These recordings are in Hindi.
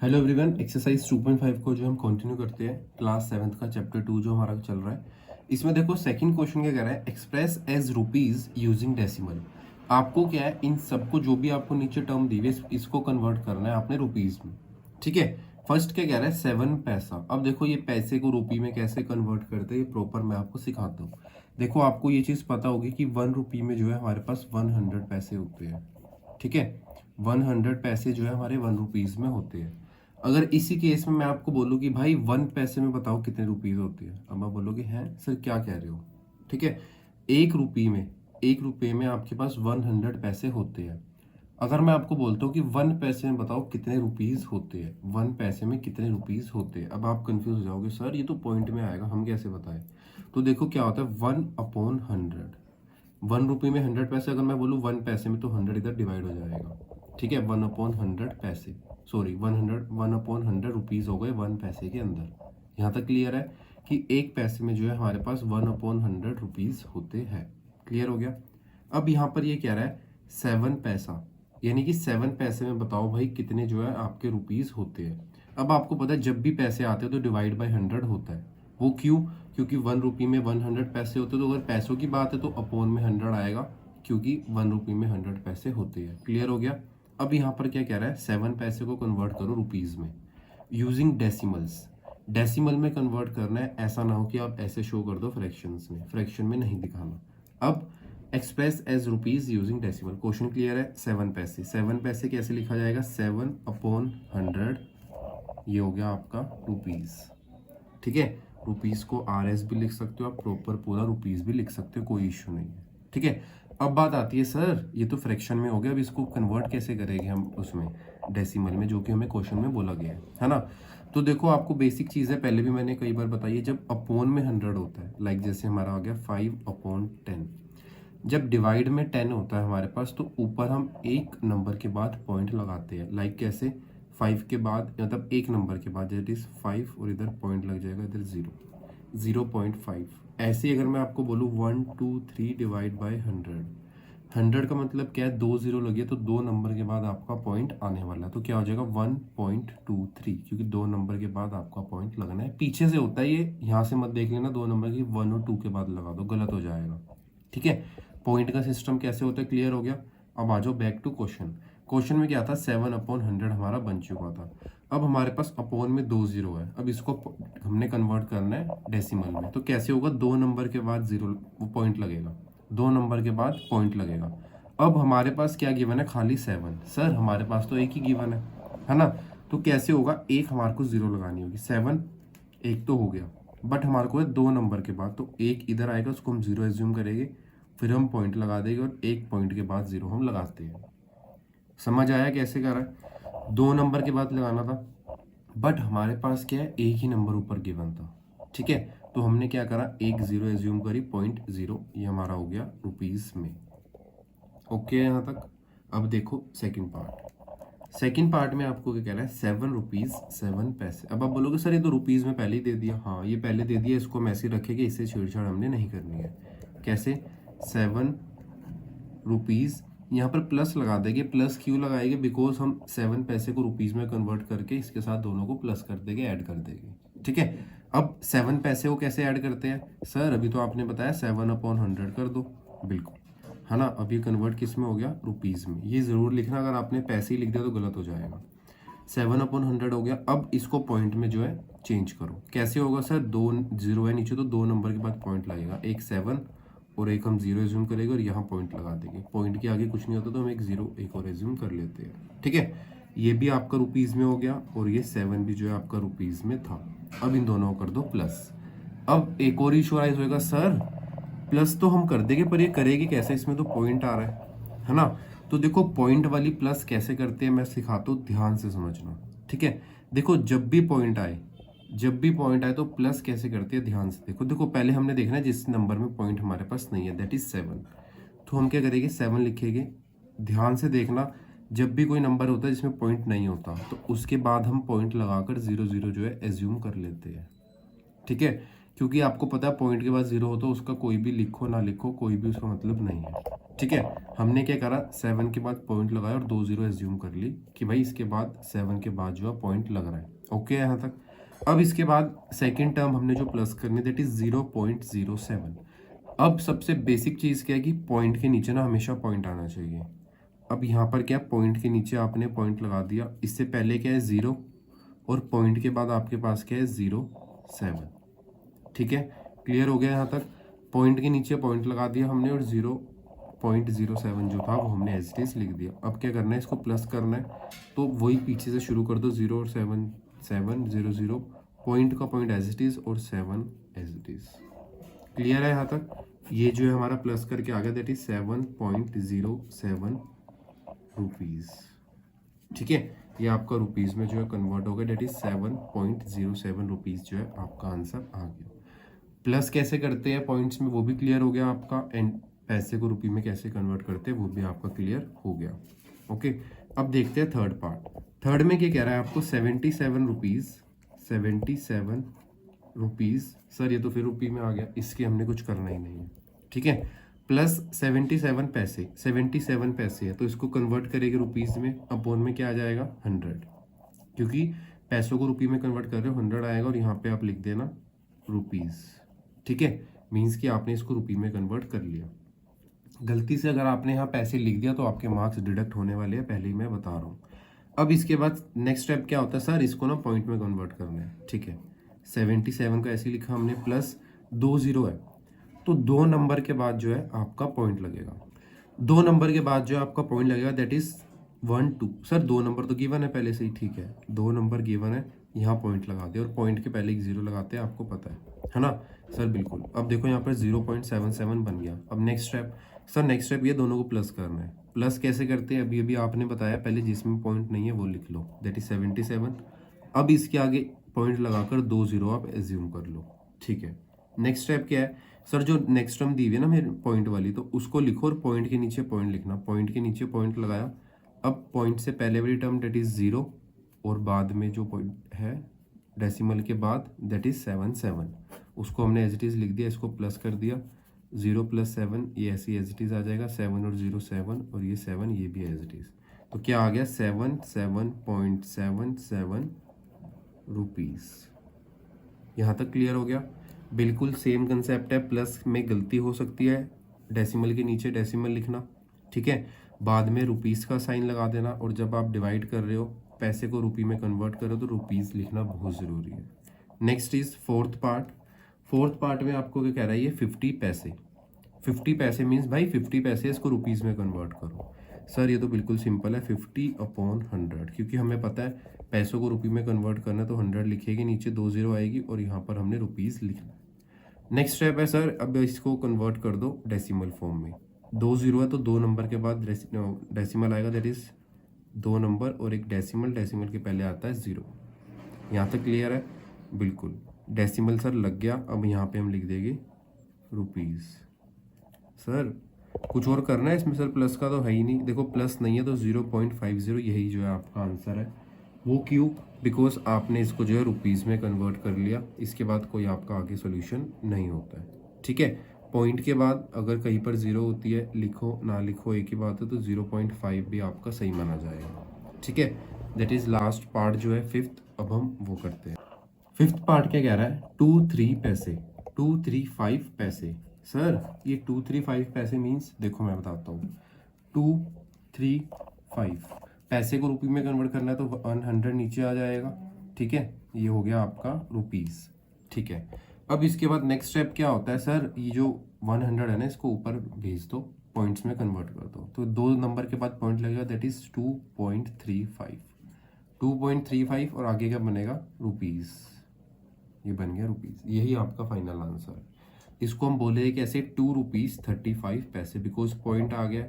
हेलो एवरीवन, एक्सरसाइज 2.5 को जो हम कंटिन्यू करते हैं क्लास 7th का चैप्टर 2 जो हमारा चल रहा है। इसमें देखो सेकंड क्वेश्चन क्या कह रहा है, express as rupees using decimal. आपको क्या है, इन सबको जो भी आपको नीचे टर्म दी हुई है इसको कन्वर्ट करना है आपने रुपीज में। ठीक है, फर्स्ट क्या कह रहा है 7 पैसा। अब देखो ये पैसे को रुपी में कैसे कन्वर्ट करते हैं, ये प्रॉपर मैं आपको सिखाता हूँ। देखो आपको ये चीज़ पता होगी कि 1 रुपी में जो है हमारे पास 100 पैसे होते हैं। ठीक है, 100 पैसे जो है हमारे 1 रुपीज में होते हैं। अगर इसी केस में मैं आपको बोलूँ कि भाई 1 पैसे में बताओ कितने रुपीज होते हैं, अब आप बोलोगे हैं सर क्या कह रहे हो। ठीक है, 1 रुपये में आपके पास 100 पैसे होते हैं। अगर मैं आपको बोलता हूँ कि 1 पैसे में बताओ कितने रुपीज होते हैं, 1 पैसे में कितने रुपीज होते हैं, अब आप कंफ्यूज हो जाओगे सर ये तो पॉइंट में आएगा, हम कैसे बताएं। तो देखो क्या होता है 1/100। 1 रुपये में 100 पैसे, अगर मैं बोलूँ 1 पैसे में तो 100 इधर डिवाइड हो जाएगा। ठीक है, 1/100 पैसे, सॉरी 1/100 रुपीज़ हो गए 1 पैसे के अंदर। यहाँ तक क्लियर है कि 1 पैसे में जो है हमारे पास 1/100 रुपीज़ होते हैं। क्लियर हो गया। अब यहाँ पर ये कह रहा है 7 पैसा, यानी कि 7 पैसे में बताओ भाई कितने जो है आपके रुपीज़ होते हैं। अब आपको पता है जब भी पैसे आते हैं तो डिवाइड बाय 100 होता है। वो क्यों? क्योंकि 1 रुपये में 100 पैसे होते हैं, तो अगर पैसों की बात है तो अपॉन में 100 आएगा, क्योंकि 1 रुपये में 100 पैसे होते हैं। क्लियर हो गया। अब यहाँ पर क्या कह रहा है 7 पैसे को कन्वर्ट करो रुपीज़ में यूजिंग डेसिमल्स। डेसिमल में कन्वर्ट करना है, ऐसा ना हो कि आप ऐसे शो कर दो फ्रैक्शंस में, फ्रैक्शन में नहीं दिखाना। अब express as rupees using decimal. Question clear है। 7 पैसे, 7 पैसे कैसे लिखा जाएगा, 7/100, ये हो गया आपका रुपीज़। ठीक है, रुपीज़ को RS भी लिख सकते हो आप, प्रॉपर पूरा रुपीज़ भी लिख सकते हो, कोई इशू नहीं है। ठीक है, अब बात आती है सर ये तो फ्रैक्शन में हो गया, अब इसको कन्वर्ट कैसे करेंगे हम उसमें डेसिमल में, जो कि हमें क्वेश्चन में बोला गया है ना। तो देखो आपको बेसिक चीज़ है, पहले भी मैंने कई बार बताई है, जब अपॉन में 100 होता है, लाइक जैसे हमारा आ गया 5/10। जब डिवाइड में 10 होता है हमारे पास, तो ऊपर हम एक नंबर के बाद पॉइंट लगाते हैं। लाइक कैसे, 5 के बाद, मतलब एक नंबर के बाद दैट इज 5, और इधर पॉइंट लग जाएगा, इधर 0.5। ऐसे अगर मैं आपको बोलूँ 1 2 3 डिवाइड बाय 100, 100 का मतलब क्या है, 2 0 लगे तो 2 नंबर के बाद आपका पॉइंट आने वाला है, तो क्या हो जाएगा 1.23, क्योंकि 2 नंबर के बाद आपका पॉइंट लगना है। पीछे से होता है ये, यहाँ से मत देख लेना 2 नंबर की, 1 और 2 के बाद लगा दो, गलत हो जाएगा। ठीक है, पॉइंट का सिस्टम कैसे होता है, क्लियर हो गया। अब आ जाओ बैक टू क्वेश्चन। क्वेश्चन में क्या था, 7/100 हमारा बन चुका था। अब हमारे पास अपॉन में 2 0 है, अब इसको हमने कन्वर्ट करना है डेसिमल में। तो कैसे होगा, 2 नंबर के बाद 0 पॉइंट लगेगा, 2 नंबर के बाद पॉइंट लगेगा। अब हमारे पास क्या गिवन है, खाली 7। सर हमारे पास तो एक ही गिवन है ना। तो कैसे होगा, एक हमारे को 0 लगानी होगी, 7 एक तो हो गया, बट हमारे को है 2 नंबर के बाद, तो एक इधर आएगा, उसको हम 0 एज्यूम करेंगे, फिर हम पॉइंट लगा देंगे, और एक पॉइंट के बाद 0 हम लगाते हैं। समझ आया कैसे कर रहा है, 2 नंबर के बाद लगाना था, बट हमारे पास क्या है, एक ही नंबर ऊपर गिवन था। ठीक है, तो हमने क्या करा, एक 0 एज्यूम करी, 0.0, ये हमारा हो गया रुपीज में। ओके यहाँ तक। अब देखो सेकंड पार्ट। सेकंड पार्ट में आपको क्या कह रहा है, 7 रुपीज 7 पैसे। अब आप बोलोगे सर ये तो रुपीज में पहले ही दे दिया। हाँ ये पहले दे दिया, इसको हम ऐसे रखेंगे, इससे छेड़छाड़ हमने नहीं करनी है। कैसे, 7 रुपीज, यहाँ पर प्लस लगा देंगे। प्लस क्यों लगाएंगे, बिकॉज हम 7 पैसे को रुपीज में कन्वर्ट करके इसके साथ दोनों को प्लस कर देंगे, ऐड कर देंगे। ठीक है, अब 7 पैसे को कैसे ऐड करते हैं, सर अभी तो आपने बताया 7/100 कर दो, बिल्कुल है ना। अब ये कन्वर्ट किस में हो गया, रुपीज में। ये जरूर लिखना, अगर आपने पैसे ही लिख दिया तो गलत हो जाएगा। 7/100 हो गया। अब इसको पॉइंट में जो है चेंज करो। कैसे होगा सर, 2 0 है नीचे, तो 2 नंबर के बाद पॉइंट लगेगा, एक 7 और एक हम 0 एज्यूम करेंगे, और यहाँ पॉइंट लगा देंगे। पॉइंट के आगे कुछ नहीं होता तो हम एक 0 एक और एज्यूम कर लेते हैं। ठीक है, ये भी आपका रुपीज में हो गया, और ये 7 भी जो है आपका रुपीज में था। अब इन दोनों को कर दो प्लस। अब एक और इशू राइज होगा, सर प्लस तो हम कर देंगे, पर ये करेगी कैसे, इसमें तो पॉइंट आ रहा है ना। तो देखो पॉइंट वाली प्लस कैसे करते हैं मैं सिखाता हूँ, ध्यान से समझना। ठीक है, देखो जब भी पॉइंट आए तो प्लस कैसे करते हैं, ध्यान से देखो। देखो पहले हमने देखना है जिस नंबर में पॉइंट हमारे पास नहीं है, दैट इज 7, तो हम क्या करेंगे, 7 लिखेंगे। ध्यान से देखना, जब भी कोई नंबर होता है जिसमें पॉइंट नहीं होता, तो उसके बाद हम पॉइंट लगाकर 0 0 जो है एज्यूम कर लेते हैं। ठीक है, क्योंकि आपको पता है पॉइंट के बाद 0 हो तो उसका कोई भी लिखो ना लिखो, कोई भी उसका मतलब नहीं है। ठीक है, हमने क्या करा, 7 के बाद पॉइंट लगाया और 2 जीरो एज्यूम कर ली कि भाई इसके बाद 7 के बाद जो है पॉइंट लग रहा है। ओके है यहाँ तक। अब इसके बाद सेकेंड टर्म हमने जो प्लस करनी दैट इज 0.07। अब सबसे बेसिक चीज़ क्या है कि पॉइंट के नीचे ना हमेशा पॉइंट आना चाहिए। अब यहाँ पर क्या, पॉइंट के नीचे आपने पॉइंट लगा दिया, इससे पहले क्या है 0 और पॉइंट के बाद आपके पास क्या है 0.7। ठीक है, क्लियर हो गया यहाँ तक। पॉइंट के नीचे पॉइंट लगा दिया हमने और 0.07 जो था वो हमने एज इट इज लिख दिया। अब क्या करना है, इसको प्लस करना है, तो वही पीछे से शुरू कर दो, 0 और 7 7 0 0, पॉइंट का पॉइंट एज इट इज और 7 एज इट इज। क्लियर है यहाँ तक। ये जो है हमारा प्लस करके आ गया दैट इज 7.07 रुपीज़। ठीक है, ये आपका रुपीज़ में जो है कन्वर्ट हो गया दैट इज 7.07 रुपीज़ जो है आपका आंसर आ गया। प्लस कैसे करते हैं पॉइंट्स में वो भी क्लियर हो गया आपका, एंड पैसे को रुपये में कैसे कन्वर्ट करते हैं वो भी आपका क्लियर हो गया। ओके, अब देखते हैं थर्ड पार्ट। थर्ड में क्या कह रहा है आपको, 77 रुपीज़। सर ये तो फिर रुपये में आ गया, इसके हमने कुछ करना ही नहीं है। ठीक है, प्लस 77 पैसे, 77 पैसे है तो इसको कन्वर्ट करेंगे रुपीज़ में, अपॉन में क्या आ जाएगा 100, क्योंकि पैसों को रुपये में कन्वर्ट कर रहे हो 100 आएगा और यहाँ पे आप लिख देना रुपीज़। ठीक है, मीन्स कि आपने इसको रुपये में कन्वर्ट कर लिया। गलती से अगर आपने यहाँ पैसे लिख दिया तो आपके मार्क्स डिडक्ट होने वाले हैं, पहले ही मैं बता रहा हूँ। अब इसके बाद नेक्स्ट स्टेप क्या होता है, सर इसको ना पॉइंट में कन्वर्ट करना है। ठीक है, 77 का ऐसे लिखा हमने, प्लस 2 जीरो है तो 2 नंबर के बाद जो है आपका पॉइंट लगेगा। 2 नंबर के बाद जो है आपका पॉइंट लगेगा दैट इज 1 2। सर 2 नंबर तो गिवन है पहले से ही, ठीक है 2 नंबर गिवन है, यहाँ पॉइंट लगा दे और पॉइंट के पहले एक जीरो लगाते हैं, आपको पता है ना सर। बिल्कुल, अब देखो यहाँ पर 0.77 बन गया। अब next step, sir next step ये दोनों को प्लस करना है। प्लस कैसे करते हैं, अभी अभी आपने बताया, पहले जिसमें पॉइंट नहीं है वो लिख लो दैट इज 77। अब इसके आगे पॉइंट लगाकर 2 जीरो आप एज्यूम कर लो। ठीक है, नेक्स्ट स्टेप क्या है, सर जो नेक्स्ट टर्म दी हुई है ना मेरे पॉइंट वाली, तो उसको लिखो और पॉइंट के नीचे पॉइंट लिखना। पॉइंट के नीचे पॉइंट लगाया, अब पॉइंट से पहले वाली टर्म दैट इज 0 और बाद में जो पॉइंट है डेसिमल के बाद दैट इज 7 उसको हमने एज इट इज लिख दिया, इसको प्लस कर दिया, 0 + 7 ये ऐसी एज इट इज आ जाएगा, 7 और 0 7 और ये 7 ये भी एज इट इज। तो क्या आ गया 7.77 रुपीज़। यहाँ तक क्लियर हो गया। बिल्कुल सेम कंसेप्ट है, प्लस में गलती हो सकती है, डेसिमल के नीचे डेसिमल लिखना। ठीक है, बाद में रुपीज़ का साइन लगा देना, और जब आप डिवाइड कर रहे हो पैसे को रुपये में कन्वर्ट करो तो रुपीज़ लिखना बहुत ज़रूरी है। Next is fourth part. Fourth part में आपको क्या कह रहा है, ये 50 पैसे। 50 पैसे मीन्स भाई 50 पैसे इसको रुपीज़ में कन्वर्ट करो। सर ये तो बिल्कुल सिंपल है, 50/100, क्योंकि हमें पता है पैसों को रुपये में कन्वर्ट करना, तो 100 लिखेगी, नीचे 2 जीरो आएगी और यहाँ पर हमने रुपीज़ लिखना। नेक्स्ट स्टेप है सर, अब इसको कन्वर्ट कर दो डेसिमल फॉर्म में। 2 जीरो है तो 2 नंबर के बाद डेसिमल आएगा दैट इज 2 नंबर और एक डेसिमल, डेसिमल के पहले आता है 0। यहाँ तक क्लियर है, बिल्कुल डेसिमल सर लग गया। अब यहाँ पे हम लिख देंगे रुपीज़। सर कुछ और करना है इसमें, सर प्लस का तो है ही नहीं, देखो प्लस नहीं है तो 0.50 यही जो है आपका आंसर है। वो क्यों, बिकॉज आपने इसको जो है रुपीज़ में कन्वर्ट कर लिया, इसके बाद कोई आपका आगे सोल्यूशन नहीं होता है। ठीक है, पॉइंट के बाद अगर कहीं पर 0 होती है, लिखो ना लिखो एक ही बात है, तो 0.5 भी आपका सही माना जाएगा। ठीक है, दैट इज़ लास्ट पार्ट जो है फिफ्थ। अब हम वो करते हैं। फिफ्थ पार्ट क्या कह रहा है, 2-3 पैसे, 235 पैसे। सर ये 235 पैसे मीन्स, देखो मैं बताता हूँ, 235 पैसे को रुपये में कन्वर्ट करना है तो 100 नीचे आ जाएगा। ठीक है, ये हो गया आपका रुपीज़। ठीक है, अब इसके बाद नेक्स्ट स्टेप क्या होता है, सर ये जो 100 है ना इसको ऊपर भेज दो, पॉइंट्स में कन्वर्ट कर दो, तो 2 नंबर के बाद पॉइंट लगेगा दैट इज 2.35। 2.35 और आगे क्या बनेगा रुपीज़, ये बन गया रुपीज़। यही आपका फाइनल आंसर है। इसको हम बोले कैसे, 2 रुपीज़ 35 बिकॉज पॉइंट आ गया,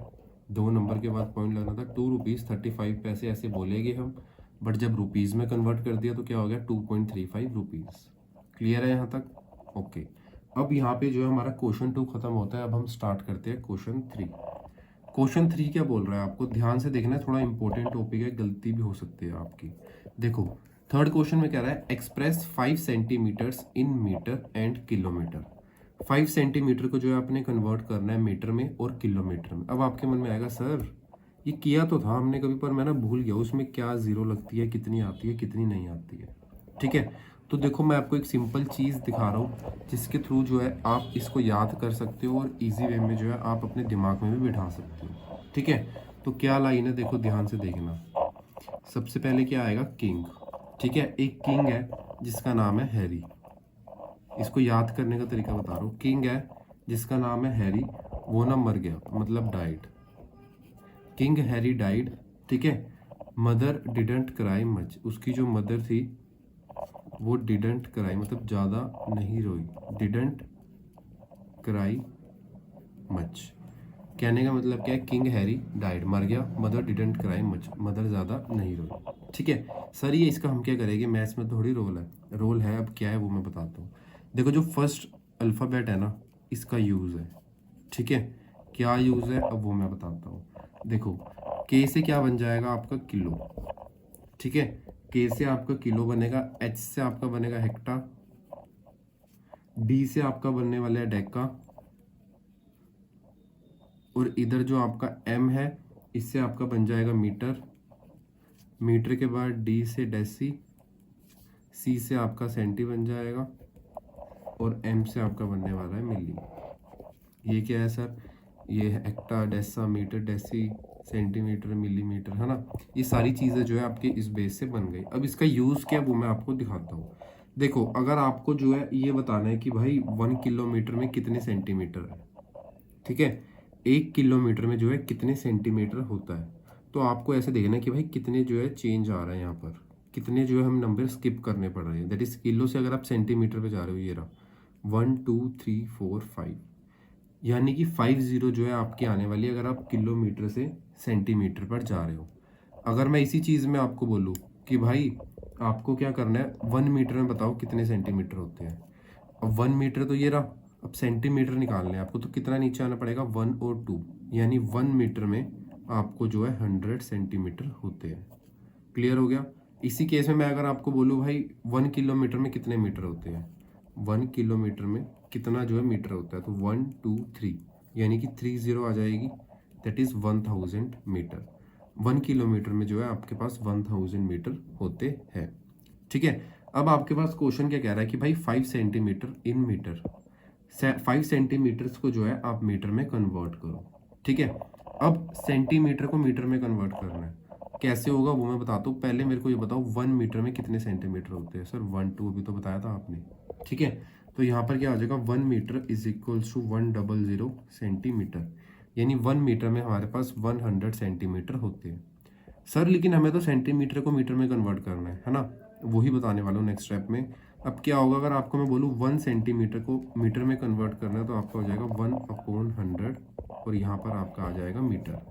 2 नंबर के बाद पॉइंट लगना था, 2 रुपीज़ 35 ऐसे बोलेंगे हम, बट जब रुपीज़ में कन्वर्ट कर दिया तो क्या हो गया 2.35 रुपीज़। क्लियर है यहाँ तक, ओके। अब यहाँ पे जो है हमारा क्वेश्चन 2 खत्म होता है। अब हम स्टार्ट करते हैं क्वेश्चन 3। क्वेश्चन 3 क्या बोल रहा है, आपको ध्यान से देखना है, थोड़ा इंपॉर्टेंट टॉपिक है, गलती भी हो सकती है आपकी। देखो थर्ड क्वेश्चन में कह रहा है, express 5 centimetres in metre and kilometre 5 centimetre को जो है आपने कन्वर्ट करना है मीटर में और किलोमीटर में। अब आपके मन में आएगा सर ये किया तो था हमने कभी, पर मैं ना भूल गया उसमें क्या ज़ीरो लगती है, कितनी आती है, कितनी नहीं आती है। ठीक है, तो देखो मैं आपको एक सिंपल चीज़ दिखा रहा हूँ जिसके थ्रू जो है आप इसको याद कर सकते हो और इजी वे में जो है आप अपने दिमाग में भी बिठा सकते हो। ठीक है, तो क्या लाइन है देखो, ध्यान से देखना। सबसे पहले क्या आएगा, किंग। ठीक है, एक किंग है जिसका नाम है हैरी। इसको याद करने का तरीका बता रहा हूँ। किंग है जिसका नाम है हैरी, वो ना मर गया, मतलब डाइड। King Harry died. ठीक है, मदर डिडंट क्राई मच। उसकी जो मदर थी वो डिडंट क्राई मतलब ज़्यादा नहीं रोई। डिडंट क्राई मच कहने का मतलब क्या है, किंग हैरी डाइड, मर गया, mother didn't cry much, mother ज़्यादा नहीं रोई। ठीक है सर, ये इसका हम क्या करेंगे, मैथ्स में थोड़ी रोल है। अब क्या है वो मैं बताता हूँ। देखो जो फर्स्ट अल्फ़ाबेट है ना, इसका यूज़ है। ठीक है, क्या यूज़ है अब वो मैं बताता हूँ। देखो के से क्या बन जाएगा आपका, किलो। ठीक है, के से आपका किलो बनेगा, एच से आपका बनेगा हेक्टा, डी से आपका बनने वाला है डेका, और इधर जो आपका एम है इससे आपका बन जाएगा मीटर। मीटर के बाद डी से डेसी, सी से आपका सेंटी बन जाएगा, और एम से आपका बनने वाला है मिली। ये क्या है सर, ये है hecto, deca, metre, deci, centimetre, millimetre, है ना। ये सारी चीज़ें जो है आपके इस बेस से बन गई। अब इसका यूज़ क्या है वो मैं आपको दिखाता हूँ। देखो अगर आपको जो है ये बताना है कि भाई 1 किलोमीटर में कितने सेंटीमीटर है। ठीक है, 1 किलोमीटर में जो है कितने सेंटीमीटर होता है, तो आपको ऐसे देखना है कि भाई कितने जो है चेंज आ रहा है यहाँ पर, कितने जो है हम नंबर स्किप करने पड़ रहे हैं। दैट इज़ किलो से अगर आप सेंटीमीटर पे जा रहे हो, ये रहा 1 2 3 4 5, यानी कि 50 जो है आपकी आने वाली है अगर आप किलोमीटर से सेंटीमीटर पर जा रहे हो। अगर मैं इसी चीज़ में आपको बोलूँ कि भाई आपको क्या करना है, 1 मीटर में बताओ कितने सेंटीमीटर होते हैं। अब 1 मीटर तो ये रहा, अब सेंटीमीटर निकालने हैं आपको, तो कितना नीचे आना पड़ेगा, 1 और 2, यानी 1 मीटर में आपको जो है 100 सेंटीमीटर होते हैं। क्लियर हो गया। इसी केस में मैं अगर आपको बोलूँ भाई 1 किलोमीटर में कितने मीटर होते हैं, 1 किलोमीटर में कितना जो है मीटर होता है, तो 1 2 3, यानी कि 30 आ जाएगी, दैट इज़ 1000 मीटर। 1 किलोमीटर में जो है आपके पास 1000 मीटर होते हैं। ठीक है, अब आपके पास क्वेश्चन क्या कह रहा है कि भाई 5 सेंटीमीटर इन मीटर, 5 सेंटीमीटर्स को जो है आप मीटर में कन्वर्ट करो। ठीक है, अब सेंटीमीटर को मीटर में कन्वर्ट करना है, कैसे होगा वो मैं बताता हूँ। पहले मेरे को ये बताओ 1 मीटर में कितने सेंटीमीटर होते हैं। सर 1 2 अभी तो बताया था आपने। ठीक है, तो यहाँ पर क्या आ जाएगा, 1 metre is equals to 100 centimetre, यानी 1 मीटर में हमारे पास 100 सेंटीमीटर होते हैं। सर लेकिन हमें तो सेंटीमीटर को मीटर में कन्वर्ट करना है ना, वही बताने वाला हूँ नेक्स्ट स्टेप में। अब क्या होगा, अगर आपको मैं बोलूँ 1 सेंटीमीटर को मीटर में कन्वर्ट करना है, तो आपका हो जाएगा 1/100, और यहाँ पर आपका आ जाएगा मीटर।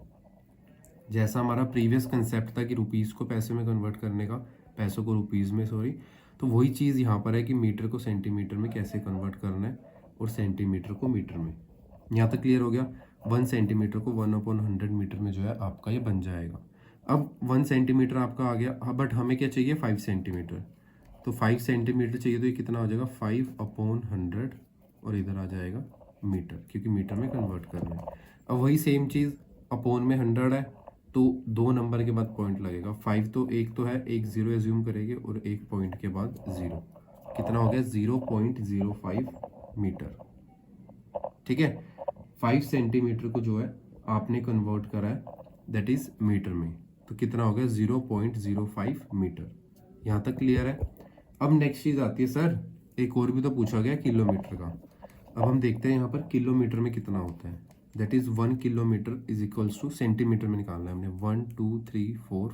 जैसा हमारा प्रीवियस कंसेप्ट था कि रुपीज़ को पैसे में कन्वर्ट करने का, पैसों को रुपीज़ में, सॉरी, तो वही चीज़ यहाँ पर है कि मीटर को सेंटीमीटर में कैसे कन्वर्ट करना है और सेंटीमीटर को मीटर में। यहाँ तक क्लियर हो गया। 1 सेंटीमीटर को 1/100 मीटर में जो है आपका ये बन जाएगा। अब 1 सेंटीमीटर आपका आ गया, बट हमें क्या चाहिए, 5 सेंटीमीटर। तो 5 सेंटीमीटर चाहिए, तो ये कितना हो जाएगा, 5/100, और इधर आ जाएगा मीटर, क्योंकि मीटर में कन्वर्ट करना है। अब वही सेम चीज़, अपॉन में 100 है, तो 2 नंबर के बाद पॉइंट लगेगा। 5 तो एक तो है, एक जीरो एज्यूम करेंगे, और एक पॉइंट के बाद जीरो, कितना हो गया, 0.05 मीटर। ठीक है, 5 सेंटीमीटर को जो है आपने कन्वर्ट करा है दैट इज मीटर में, तो कितना हो गया, 0.05 मीटर। यहाँ तक क्लियर है। अब नेक्स्ट चीज़ आती है, सर एक और भी तो पूछा गया किलोमीटर का। अब हम देखते हैं यहाँ पर किलोमीटर में कितना होता है, that is 1 kilometre is equals to, centimetre में निकालना है हमने, 1 2 3 4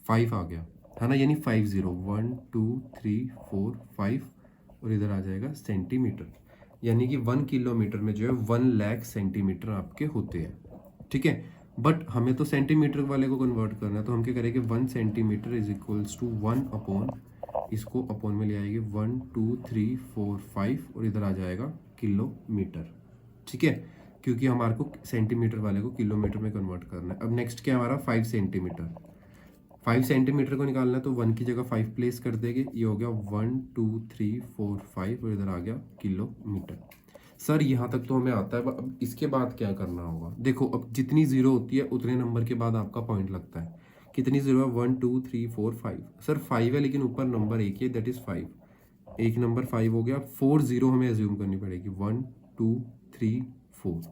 5 आ गया, है ना, यानी 50, 1 2 3 4 5, और इधर आ जाएगा सेंटीमीटर, यानी कि 1 किलोमीटर में जो है 1 लाख सेंटीमीटर आपके होते हैं। ठीक है, बट हमें तो सेंटीमीटर वाले को कन्वर्ट करना है, तो हम क्या करेंगे, 1 सेंटीमीटर इज इक्वल्स टू 1/, इसको अपॉन में ले आएंगे, 1 2 3 4 5, और इधर आ जाएगा किलोमीटर। ठीक है, क्योंकि हमारे को सेंटीमीटर वाले को किलोमीटर में कन्वर्ट करना है। अब नेक्स्ट क्या है हमारा, 5 सेंटीमीटर। 5 सेंटीमीटर को निकालना है तो 1 की जगह 5 प्लेस कर देंगे, ये हो गया 1 2 3 4 5 और इधर आ गया किलोमीटर। सर यहाँ तक तो हमें आता है, अब इसके बाद क्या करना होगा? देखो अब जितनी जीरो होती है उतने नंबर के बाद आपका पॉइंट लगता है। कितनी जीरो है? 1 2 3 4 5। सर 5 है लेकिन ऊपर नंबर एक है, दैट इज 5। एक नंबर 5 हो गया, 4 जीरो हमें एज्यूम करनी पड़ेगी, 1 2 3 4।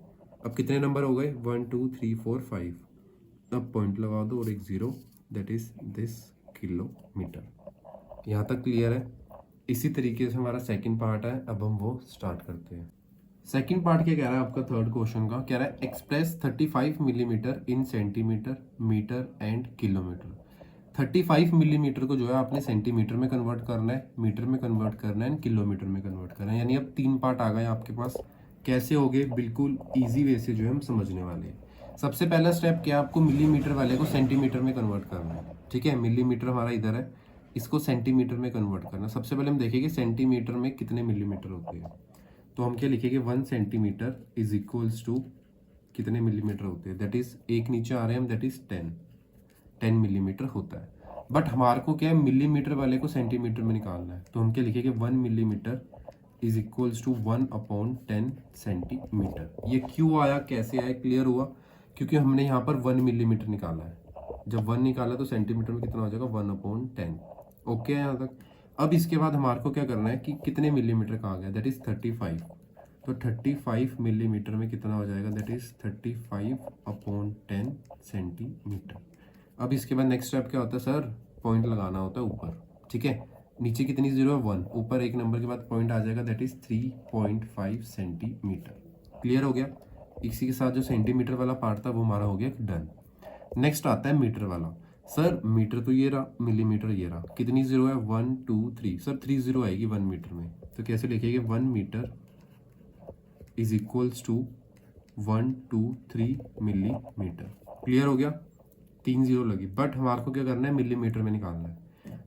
अब कितने नंबर हो गए? 1 2 3 4 5। अब पॉइंट लगा दो और एक zero, that is this kilometre. यहाँ तक क्लियर है? इसी तरीके से हमारा सेकंड पार्ट है, अब हम वो स्टार्ट करते हैं। सेकंड पार्ट क्या कह रहा है आपका? थर्ड क्वेश्चन का कह रहा है express 35 millimetres in centimetre, metre and kilometre. 35 millimetres को जो है आपने सेंटीमीटर में कन्वर्ट करना है, मीटर में कन्वर्ट करना है, किलोमीटर में कन्वर्ट करना है। यानी अब 3 पार्ट आ गए आपके पास। कैसे हो गए? बिल्कुल ईजी वे से जो है हम समझने वाले हैं। सबसे पहला स्टेप क्या? आपको मिलीमीटर वाले को सेंटीमीटर में कन्वर्ट करना है। ठीक है, मिलीमीटर हमारा इधर है, इसको सेंटीमीटर में कन्वर्ट करना। सबसे पहले हम देखेंगे सेंटीमीटर में कितने मिलीमीटर होते हैं। तो हम क्या लिखेंगे? 1 सेंटीमीटर इज इक्वल्स टू कितने मिलीमीटर होते हैं? दैट इज, एक नीचे आ रहे हैं हम, दैट इज 10 मिलीमीटर होता है। बट हमारे को क्या है? मिलीमीटर वाले को सेंटीमीटर में निकालना है। तो हम क्या लिखेंगे? 1 millimetre is equals to 1/10 centimetre. ये क्यों आया, कैसे आया, क्लियर हुआ? क्योंकि हमने यहाँ पर 1 मिलीमीटर निकाला है। जब 1 निकाला तो सेंटीमीटर में कितना हो जाएगा? 1/10। ओके है यहाँ तक? अब इसके बाद हमारे को क्या करना है कि कितने मिलीमीटर का आ गया? That is 35। तो 35 मिलीमीटर में कितना हो जाएगा? That is 35/10 centimetre. अब इसके बाद नेक्स्ट स्टेप क्या होता है सर? पॉइंट लगाना होता है ऊपर। ठीक है, नीचे कितनी जीरो है? 1। ऊपर एक नंबर के बाद पॉइंट आ जाएगा, दैट इज 3.5 सेंटीमीटर। क्लियर हो गया? इसी के साथ जो सेंटीमीटर वाला पार्ट था वो हमारा हो गया डन। नेक्स्ट आता है मीटर वाला। सर मीटर तो ये रहा, मिलीमीटर ये रहा। कितनी जीरो है? 1 2 3। सर 3 जीरो आएगी 1 मीटर में, तो कैसे लिखेंगे? 1 metre is equals to 1 2 3 millimetre. Clear हो गया? 3 जीरो लगी, बट हमारे को क्या करना है? मिलीमीटर में निकालना है।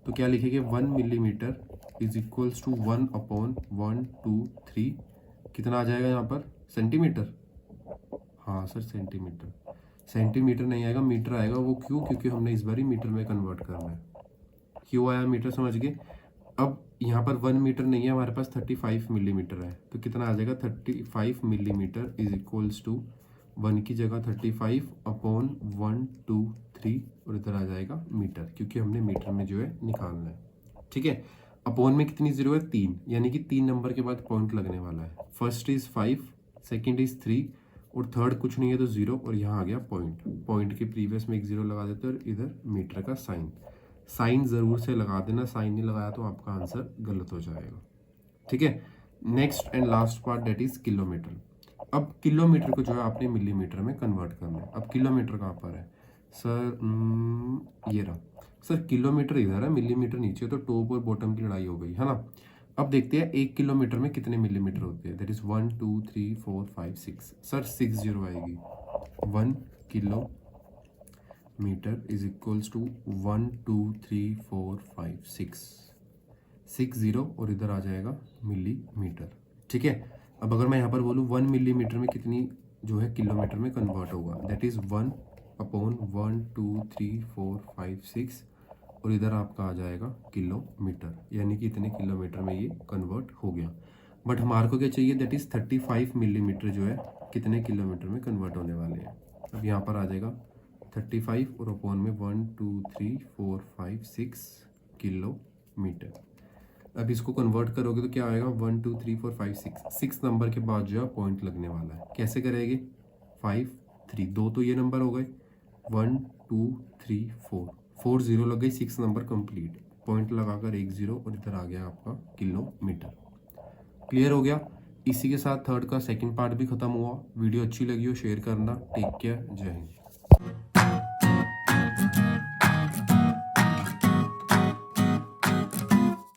तो क्या लिखेंगे? 1 मिलीमीटर इज इक्वल्स टू 1/1 2 3। कितना आ जाएगा यहाँ पर? सेंटीमीटर। हाँ सर सेंटीमीटर। सेंटीमीटर नहीं आएगा, मीटर आएगा। वो क्यों? क्योंकि हमने इस बार ही मीटर में कन्वर्ट करना है। क्यों आया मीटर? समझ गए? अब यहाँ पर 1 मीटर नहीं है हमारे पास, 35 मिलीमीटर है। तो कितना आ जाएगा? 35 मिलीमीटर इज इक्वल्स टू 1 की जगह 35/1 2 3 और इधर आ जाएगा मीटर, क्योंकि हमने मीटर में जो है निकालना है। ठीक है, अपॉन में कितनी जीरो है? 3, यानी कि 3 नंबर के बाद पॉइंट लगने वाला है। फर्स्ट इज 5, सेकेंड इज 3 और थर्ड कुछ नहीं है तो 0 और यहाँ आ गया पॉइंट। पॉइंट के प्रीवियस में एक 0 लगा देते हैं और इधर मीटर का साइन। साइन ज़रूर से लगा देना, साइन नहीं लगाया तो आपका आंसर गलत हो जाएगा। ठीक है, next and last part that is kilometre. अब किलोमीटर को जो है आपने मिलीमीटर में कन्वर्ट करना है। अब किलोमीटर कहाँ पर है सर? ये रहा। सर किलोमीटर इधर है, मिलीमीटर नीचे, तो टॉप और बॉटम की लड़ाई हो गई है ना। अब देखते हैं 1 किलोमीटर में कितने मिलीमीटर होते हैं। That is 1 2 3 4 5 6। सर 6 जीरो आएगी। 1 kilometre is equals to 1 2 3 4 5 6 zero और इधर आ जाएगा मिलीमीटर। ठीक है, अब अगर मैं यहाँ पर बोलूँ 1 मिलीमीटर में कितनी जो है किलोमीटर में कन्वर्ट होगा? दैट इज 1/1 2 3 4 5 6 और इधर आपका आ जाएगा किलोमीटर, यानी कि इतने किलोमीटर में ये कन्वर्ट हो गया। बट हमारे को क्या चाहिए? दैट इज 35 मिलीमीटर जो है कितने किलोमीटर में कन्वर्ट होने वाले हैं। अब यहाँ पर आ जाएगा 35 और अपॉन में 1 2 3 4 5 6 किलोमीटर। अब इसको कन्वर्ट करोगे तो क्या आएगा? 1 2 3 4 5 6 नंबर के बाद जो है पॉइंट लगने वाला है। कैसे करेंगे? 5 3, 2 तो ये नंबर हो गए, 1 2 3 4 0 लग गई, 6 नंबर कंप्लीट। पॉइंट लगाकर 1 0 और इधर आ गया आपका किलोमीटर। क्लियर हो गया? इसी के साथ थर्ड का सेकंड पार्ट भी खत्म हुआ। वीडियो अच्छी लगी हो शेयर करना। टेक केयर, जय हिंद।